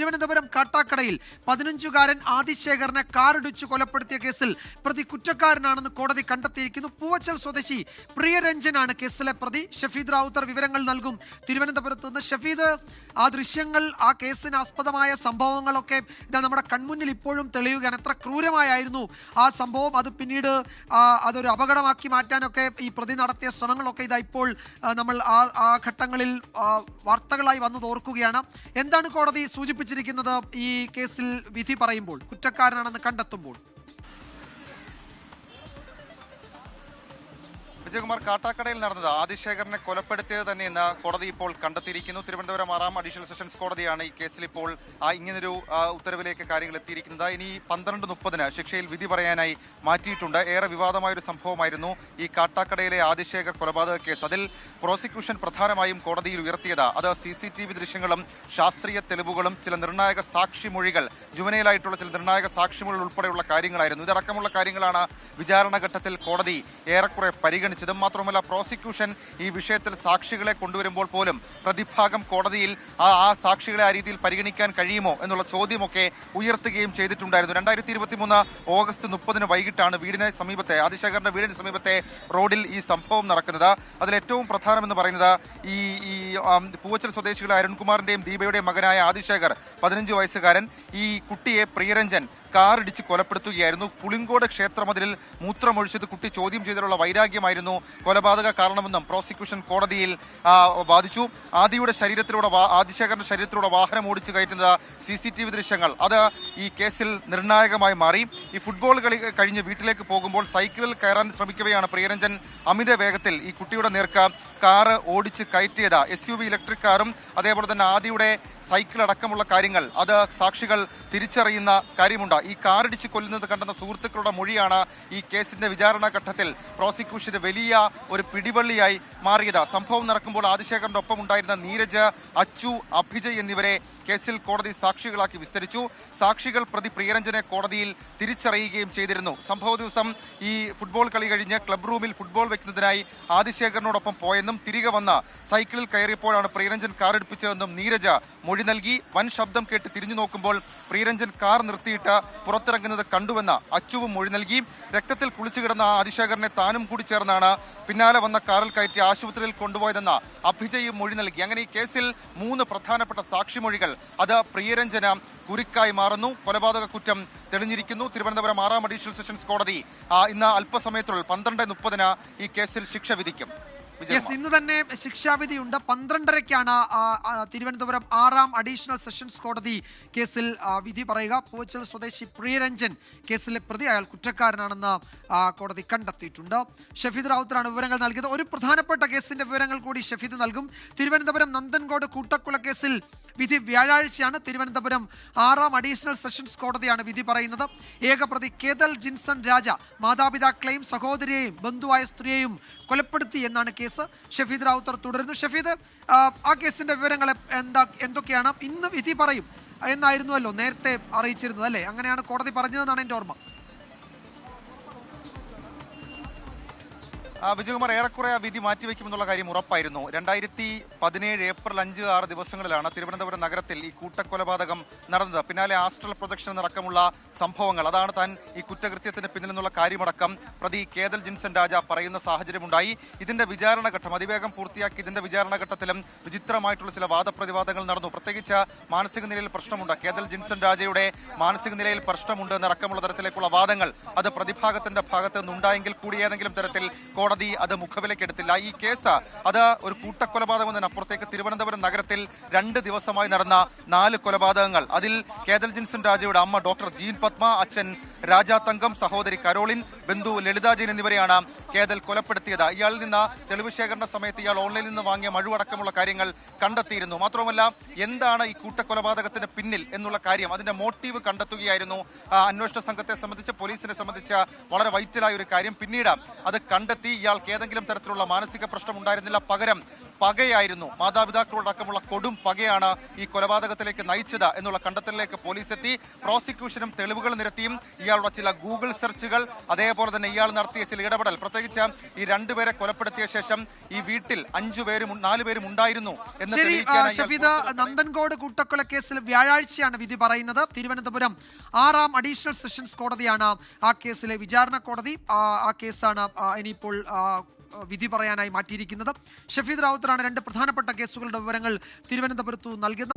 തിരുവനന്തപുരം കാട്ടാക്കടയിൽ 15-കാരൻ ആദിശേഖരനെ കാറിടിച്ചു കൊലപ്പെടുത്തിയ കേസിൽ പ്രതി കുറ്റക്കാരനാണെന്ന് കോടതി കണ്ടെത്തിയിരിക്കുന്നു. പൂവച്ചൽ സ്വദേശി പ്രിയരഞ്ജനാണ് കേസിലെ പ്രതി. ഷഫീദ് റാവുത്തർ വിവരങ്ങൾ നൽകും തിരുവനന്തപുരത്ത് നിന്ന്. ഷഫീദ്, ആ ദൃശ്യങ്ങൾ, ആ കേസിന് ആസ്പദമായ സംഭവങ്ങളൊക്കെ ഇതാ നമ്മുടെ കൺമുന്നിൽ ഇപ്പോഴും തെളിയുകയാണ്. എത്ര ക്രൂരമായിരുന്നു ആ സംഭവം. അത് പിന്നീട് അതൊരു അപകടമാക്കി മാറ്റാനൊക്കെ ഈ പ്രതി നടത്തിയ ശ്രമങ്ങളൊക്കെ ഇതാ ഇപ്പോൾ നമ്മൾ ആ ഘട്ടങ്ങളിൽ വാർത്തകളായി വന്നത് ഓർക്കുകയാണ്. എന്താണ് കോടതി സൂചിപ്പിച്ചിരിക്കുന്നത് ഈ കേസിൽ വിധി പറയുമ്പോൾ, കുറ്റക്കാരനാണെന്ന് കണ്ടെത്തുമ്പോൾ? വിജയകുമാർ, കാട്ടാക്കടയിൽ നടന്നത് ആദിശേഖരനെ കൊലപ്പെടുത്തിയത് തന്നെ ഇന്ന് കോടതി ഇപ്പോൾ കണ്ടെത്തിയിരിക്കുന്നു. തിരുവനന്തപുരം 6ാം അഡീഷണൽ സെഷൻസ് കോടതിയാണ് ഈ കേസിൽ ഇപ്പോൾ ഇങ്ങനൊരു ഉത്തരവിലേക്ക് കാര്യങ്ങൾ എത്തിയിരിക്കുന്നത്. ഇനി 12:30 ശിക്ഷയിൽ വിധി പറയാനായി മാറ്റിയിട്ടുണ്ട്. ഏറെ വിവാദമായൊരു സംഭവമായിരുന്നു ഈ കാട്ടാക്കടയിലെ ആദിശേഖർ കൊലപാതക കേസ്. അതിൽ പ്രോസിക്യൂഷൻ പ്രധാനമായും കോടതിയിൽ ഉയർത്തിയത് അത് CCTV ദൃശ്യങ്ങളും ശാസ്ത്രീയ തെളിവുകളും ചില നിർണായക സാക്ഷിമൊഴികൾ, ജുവനൈലായിട്ടുള്ള ചില നിർണായക സാക്ഷിമൊഴികൾ ഉൾപ്പെടെയുള്ള കാര്യങ്ങളായിരുന്നു. ഇതടക്കമുള്ള കാര്യങ്ങളാണ് വിചാരണ ഘട്ടത്തിൽ കോടതി ഏറെക്കുറെ പരിഗണിച്ചത്. മാത്രമല്ല, പ്രോസിക്യൂഷൻ ഈ വിഷയത്തിൽ സാക്ഷികളെ കൊണ്ടുവരുമ്പോൾ പോലും പ്രതിഭാഗം കോടതിയിൽ ആ സാക്ഷികളെ ആ രീതിയിൽ പരിഗണിക്കാൻ കഴിയുമോ എന്നുള്ള ചോദ്യമൊക്കെ ഉയർത്തുകയും ചെയ്തിട്ടുണ്ടായിരുന്നു. 2023 ഓഗസ്റ്റ് 30 വൈകിട്ടാണ് വീടിന് സമീപത്തെ, ആദിശേഖരന്റെ വീടിന് സമീപത്തെ റോഡിൽ ഈ സംഭവം നടക്കുന്നത്. അതിലേറ്റവും പ്രധാനമെന്ന് പറയുന്നത് ഈ പൂവച്ചൽ സ്വദേശികളായ അരുൺകുമാറിന്റെയും ദീപയുടെയും മകനായ ആദിശേഖർ 15 വയസ്സുകാരൻ ഈ കുട്ടിയെ പ്രിയരഞ്ജൻ കാറിടിച്ച് കൊലപ്പെടുത്തുകയായിരുന്നു. പുളിങ്കോട് ക്ഷേത്രമതിലിൽ മൂത്രമൊഴിച്ചത് കുട്ടി ചോദ്യം ചെയ്തതിലുള്ള വൈരാഗ്യമായിരുന്നു കൊലപാതക കാരണമെന്നും പ്രോസിക്യൂഷൻ കോടതിയിൽ വാദിച്ചു. ആദിശേഖരന്റെ ശരീരത്തിലൂടെ വാഹനം ഓടിച്ചു കയറ്റുന്നത് CCTV ദൃശ്യങ്ങൾ അത് ഈ കേസിൽ നിർണായകമായി മാറി. ഈ ഫുട്ബോൾ കളി കഴിഞ്ഞ് വീട്ടിലേക്ക് പോകുമ്പോൾ സൈക്കിളിൽ കയറാൻ ശ്രമിക്കവെയാണ് പ്രിയരഞ്ജൻ അമിത വേഗത്തിൽ ഈ കുട്ടിയുടെ നേർക്ക് കാറ് ഓടിച്ച് കയറ്റിയത്. SUV ഇലക്ട്രിക് കാറും അതേപോലെ തന്നെ ആദിയുടെ സൈക്കിൾ അടക്കമുള്ള കാര്യങ്ങൾ അത് സാക്ഷികൾ തിരിച്ചറിയുന്ന കാര്യമുണ്ട്. ഈ കാറിടിച്ച് കൊല്ലുന്നത് കണ്ടെന്ന സുഹൃത്തുക്കളുടെ മൊഴിയാണ് ഈ കേസിന്റെ വിചാരണ ഘട്ടത്തിൽ പ്രോസിക്യൂഷന് വലിയ ഒരു പിടിവള്ളിയായി മാറിയത്. സംഭവം നടക്കുമ്പോൾ ആദിശേഖരന്റെ ഒപ്പം ഉണ്ടായിരുന്ന നീരജ്, അച്ചു, അഭിജയ് എന്നിവരെ കേസിൽ കോടതി സാക്ഷികളാക്കി വിസ്തരിച്ചു. സാക്ഷികൾ പ്രതി പ്രിയരഞ്ജനെ കോടതിയിൽ തിരിച്ചറിയുകയും ചെയ്തിരുന്നു. സംഭവ ദിവസം ഈ ഫുട്ബോൾ കളി കഴിഞ്ഞ് ക്ലബ് റൂമിൽ ഫുട്ബോൾ വെക്കുന്നതിനായി ആദിശേഖരനോടൊപ്പം പോയെന്നും തിരികെ വന്ന് സൈക്കിളിൽ കയറിയപ്പോഴാണ് പ്രിയരഞ്ജൻ കാറെടുപ്പിച്ചതെന്നും നീരജ് മൊഴി നൽകി. വൻ ശബ്ദം കേട്ട് തിരിഞ്ഞു നോക്കുമ്പോൾ പ്രിയരഞ്ജൻ കാർ നിർത്തിയിട്ട് പുറത്തിറങ്ങുന്നത് കണ്ടുവെന്ന് അച്ചുവും മൊഴി നൽകി. രക്തത്തിൽ കുളിച്ചു കിടന്ന ആദിശേഖരനെ താനും കൂടി ചേർന്നാണ് പിന്നാലെ വന്ന കാറിൽ കയറ്റി ആശുപത്രിയിൽ കൊണ്ടുപോയതെന്ന് അഭിജയും മൊഴി നൽകി. അങ്ങനെ ഈ കേസിൽ 3 പ്രധാനപ്പെട്ട സാക്ഷിമൊഴികൾ അത് പ്രിയരഞ്ജന കുരുക്കായി മാറുന്നു. കൊലപാതക കുറ്റം തെളിഞ്ഞിരിക്കുന്നു. തിരുവനന്തപുരം 6ാം അഡീഷണൽ സെഷൻസ് കോടതി ഇന്ന് അല്പസമയത്തുള്ളിൽ 12:30 ഈ കേസിൽ ശിക്ഷ വിധിക്കും. ഇന്ന് തന്നെ ശിക്ഷാവിധിയുണ്ട്. 12:30-ക്കാണ് തിരുവനന്തപുരം 6ാം അഡീഷണൽ സെഷൻസ് കോടതി കേസിൽ വിധി പറയുക. പൂവച്ചൽ സ്വദേശി പ്രിയരഞ്ജൻ കേസിലെ പ്രതി, അയാൾ കുറ്റക്കാരനാണെന്ന് കോടതി കണ്ടെത്തിയിട്ടുണ്ട്. ഷഫീദ് റാവുത്തറാണ് വിവരങ്ങൾ നൽകിയത്. ഒരു പ്രധാനപ്പെട്ട കേസിന്റെ വിവരങ്ങൾ കൂടി ഷഫീദ് നൽകും. തിരുവനന്തപുരം നന്ദൻകോട് കൂട്ടക്കൊല കേസിൽ വിധി വ്യാഴാഴ്ചയാണ്. തിരുവനന്തപുരം 6ാം അഡീഷണൽ സെഷൻസ് കോടതിയാണ് വിധി പറയുന്നത്. ഏകപ്രതി കേതൽ ജിൻസൺ രാജ മാതാപിതാക്കളെയും സഹോദരിയെയും ബന്ധുവായ സ്ത്രീയെയും കൊലപ്പെടുത്തി എന്നാണ് കേസ്. ഷഫീദ് റാവുത്തർ തുടരുന്നു. ഷഫീദ്, ആ കേസിന്റെ വിവരങ്ങൾ എന്തൊക്കെയാണ്? ഇന്ന് വിധി പറയും എന്നായിരുന്നുവല്ലോ നേരത്തെ അറിയിച്ചിരുന്നത്, അല്ലേ? അങ്ങനെയാണ് കോടതി പറഞ്ഞതെന്നാണ് എൻ്റെ ഓർമ്മ. വിജയകുമാർ, ഏറെക്കുറെ ആ വിധി മാറ്റിവെക്കുമെന്നുള്ള കാര്യം ഉറപ്പായിരുന്നു. 2017 ഏപ്രിൽ 5-6 ദിവസങ്ങളിലാണ് തിരുവനന്തപുരം നഗരത്തിൽ ഈ കൂട്ടക്കൊലപാതകം നടന്നത്. പിന്നാലെ ആസ്ട്രൽ പ്രൊജക്ഷൻ അടക്കമുള്ള സംഭവങ്ങൾ, അതാണ് താൻ ഈ കുറ്റകൃത്യത്തിന് പിന്നിലെന്നുള്ള കാര്യമടക്കം പ്രതി കേതൽ ജിൻസൺ രാജ പറയുന്ന സാഹചര്യമുണ്ടായി. ഇതിന്റെ വിചാരണ ഘട്ടം അതിവേഗം പൂർത്തിയാക്കി. ഇതിന്റെ വിചാരണ ഘട്ടത്തിലും വിചിത്രമായിട്ടുള്ള ചില വാദപ്രതിവാദങ്ങൾ നടന്നു. പ്രത്യേകിച്ച് മാനസിക നിലയിൽ പ്രശ്നമുണ്ട്, കേതൽ ജിൻസൺ രാജയുടെ മാനസിക നിലയിൽ പ്രശ്നമുണ്ട് എന്നടക്കമുള്ള തരത്തിലേക്കുള്ള വാദങ്ങൾ അത് പ്രതിഭാഗത്തിന്റെ ഭാഗത്ത് നിന്നുണ്ടായെങ്കിൽ കൂടി ഏതെങ്കിലും തരത്തിൽ കോടതി അത് മുഖവിലക്കെടുത്തില്ല. ഈ കേസ് അത് ഒരു കൂട്ടക്കൊലപാതകമെന്നതിനപ്പുറത്തേക്ക് തിരുവനന്തപുരം നഗരത്തിൽ 2 ദിവസമായി നടന്ന 4 കൊലപാതകങ്ങൾ, അതിൽ കേതൽ ജിൻസൺ രാജയുടെ അമ്മ ഡോക്ടർ ജീൻ പത്മ, അച്ഛൻ രാജാ തങ്കം, സഹോദരി കരോളിൻ, ബന്ധു ലളിത ജെയിൻ എന്നിവരെയാണ് കേതൽ കൊലപ്പെടുത്തിയത്. ഇയാളിൽ നിന്ന് തെളിവ് ശേഖരണ സമയത്ത് ഇയാൾ ഓൺലൈനിൽ നിന്ന് വാങ്ങിയ മഴുവടക്കമുള്ള കാര്യങ്ങൾ കണ്ടെത്തിയിരുന്നു. മാത്രമല്ല, എന്താണ് ഈ കൂട്ടക്കൊലപാതകത്തിന് പിന്നിൽ എന്നുള്ള കാര്യം, അതിന്റെ മോട്ടീവ് കണ്ടെത്തുകയായിരുന്നു അന്വേഷണ സംഘത്തെ സംബന്ധിച്ച്, പോലീസിനെ സംബന്ധിച്ച് വളരെ വൈറ്റലായ ഒരു കാര്യം. പിന്നീട് അത് കണ്ടെത്തി ഇയാൾക്ക് ഏതെങ്കിലും തരത്തിലുള്ള മാനസിക പ്രശ്നം ഉണ്ടായിരുന്നില്ല, പകരം പകയായിരുന്നു. മാതാപിതാക്കളോടക്കമുള്ള കൊടും പകയാണ് ഈ കൊലപാതകത്തിലേക്ക് നയിച്ചത് എന്നുള്ള കണ്ടെത്തലിലേക്ക് പോലീസ് എത്തി. പ്രോസിക്യൂഷനും തെളിവുകൾ നിരത്തിയും ഇയാളുടെ ചില ഗൂഗിൾ സെർച്ചുകൾ, അതേപോലെ തന്നെ ഇയാൾ നടത്തിയ ചില ഇടപെടൽ, പ്രത്യേകിച്ച് ഈ രണ്ടുപേരെ കൊലപ്പെടുത്തിയ ശേഷം ഈ വീട്ടിൽ 4 പേരും ഉണ്ടായിരുന്നു എന്ന് ശരി തെളിയിക്കാനായി ഷഫീദ്, നന്ദൻകോട് കൂട്ടക്കൊല കേസിൽ വ്യാഴാഴ്ചയാണ് വിധി പറയുന്നത്. തിരുവനന്തപുരം 6ാം അഡീഷണൽ സെഷൻസ് കോടതിയാണ് ആ കേസിലെ വിചാരണ കോടതി. ആ കേസാണ് ഇനിയിപ്പോൾ വിധി പറയാനായി മാറ്റിയിരിക്കുന്നത്. ഷഫീദ് റാവുത്തറാണ് രണ്ട് പ്രധാനപ്പെട്ട കേസുകളുടെ വിവരങ്ങൾ തിരുവനന്തപുരത്തു നൽകിയത്.